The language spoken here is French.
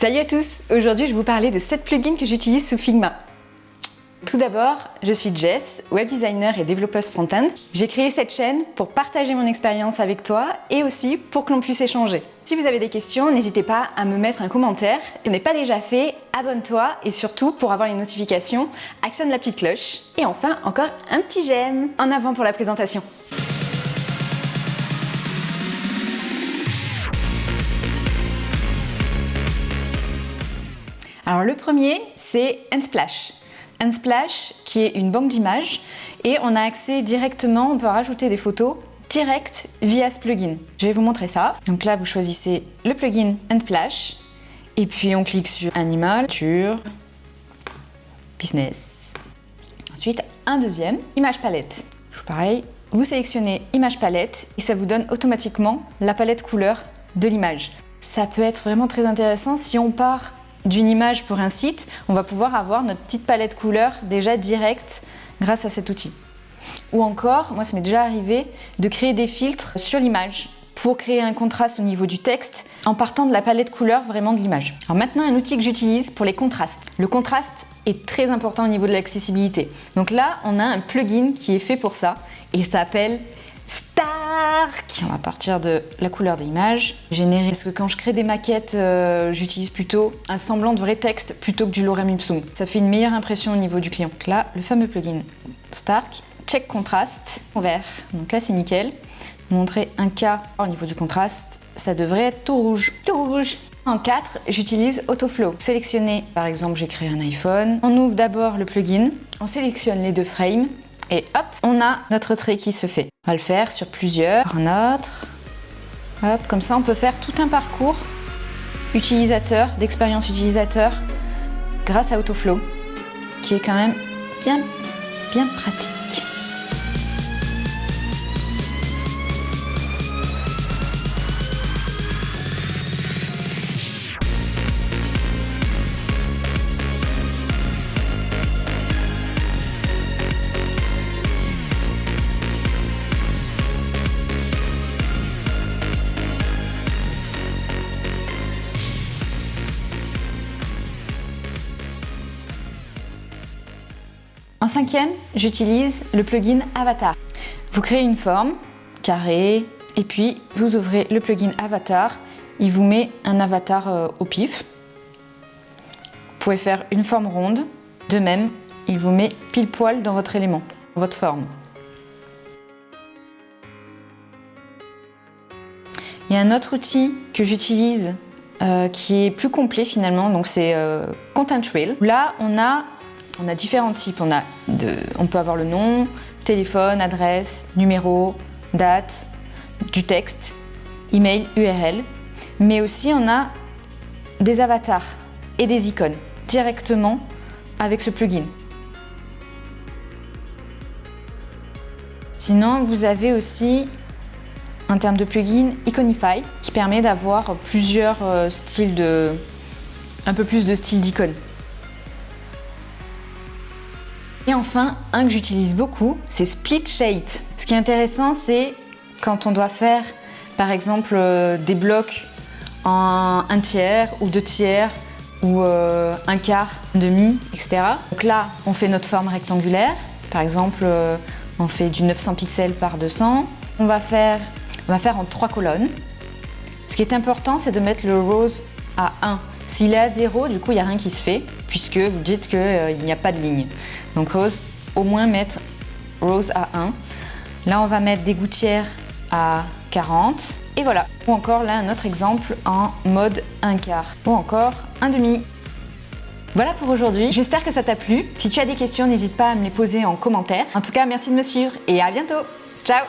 Salut à tous! Aujourd'hui, je vais vous parler de 7 plugins que j'utilise sous Figma. Tout d'abord, je suis Jess, web designer et développeuse front-end. J'ai créé cette chaîne pour partager mon expérience avec toi et aussi pour que l'on puisse échanger. Si vous avez des questions, n'hésitez pas à me mettre un commentaire. Si ce n'est pas déjà fait, abonne-toi et surtout, pour avoir les notifications, actionne la petite cloche. Et enfin, encore un petit j'aime. En avant pour la présentation. Alors le premier, c'est Unsplash. Unsplash, qui est une banque d'images, et on a accès directement, on peut rajouter des photos direct via ce plugin. Je vais vous montrer ça. Donc là, vous choisissez le plugin Unsplash, et puis on clique sur Animal, sur Business. Ensuite, un deuxième, Image Palette. Pareil, vous sélectionnez Image Palette, et ça vous donne automatiquement la palette couleur de l'image. Ça peut être vraiment très intéressant si on part d'une image pour un site, on va pouvoir avoir notre petite palette couleur déjà directe grâce à cet outil. Ou encore, moi ça m'est déjà arrivé de créer des filtres sur l'image pour créer un contraste au niveau du texte en partant de la palette couleur vraiment de l'image. Alors maintenant, un outil que j'utilise pour les contrastes. Le contraste est très important au niveau de l'accessibilité. Donc là, on a un plugin qui est fait pour ça et il s'appelle Stark. On va partir de la couleur de l'image. Générer, parce que quand je crée des maquettes, j'utilise plutôt un semblant de vrai texte plutôt que du lorem ipsum. Ça fait une meilleure impression au niveau du client. Donc là, le fameux plugin Stark, check contraste en vert. Donc là, c'est nickel. Montrer un cas au niveau du contraste, ça devrait être tout rouge. Tout rouge. En 4, j'utilise Autoflow. Sélectionnez, par exemple, j'ai créé un iPhone. On ouvre d'abord le plugin, on sélectionne les deux frames. Et hop, on a notre trait qui se fait. On va le faire sur plusieurs. Un autre. Hop, comme ça, on peut faire tout un parcours utilisateur, d'expérience utilisateur, grâce à Autoflow, qui est quand même bien pratique. En 5e, j'utilise le plugin Avatar. Vous créez une forme, carré, et puis vous ouvrez le plugin Avatar. Il vous met un avatar au pif. Vous pouvez faire une forme ronde. De même, il vous met pile poil dans votre élément, votre forme. Il y a un autre outil que j'utilise qui est plus complet finalement, donc c'est Content Wheel. Là, on a différents types. On peut avoir le nom, téléphone, adresse, numéro, date, du texte, email, URL. Mais aussi, on a des avatars et des icônes directement avec ce plugin. Sinon, vous avez aussi, en termes de plugin, Iconify, qui permet d'avoir plusieurs styles un peu plus de styles d'icônes. Et enfin, un que j'utilise beaucoup, c'est Split Shape. Ce qui est intéressant, c'est quand on doit faire, par exemple, des blocs en 1/3 ou 2/3 ou un quart, demi, etc. Donc là, on fait notre forme rectangulaire. Par exemple, on fait du 900 pixels par 200. On va faire en 3 colonnes. Ce qui est important, c'est de mettre le rows à 1. S'il est à 0, du coup, il n'y a rien qui se fait, puisque vous dites qu'il n'y a pas de ligne. Donc, au moins mettre rows à 1. Là, on va mettre des gouttières à 40. Et voilà. Ou encore, là, un autre exemple en mode 1/4. Ou encore, 1/2. Voilà pour aujourd'hui. J'espère que ça t'a plu. Si tu as des questions, n'hésite pas à me les poser en commentaire. En tout cas, merci de me suivre et à bientôt. Ciao!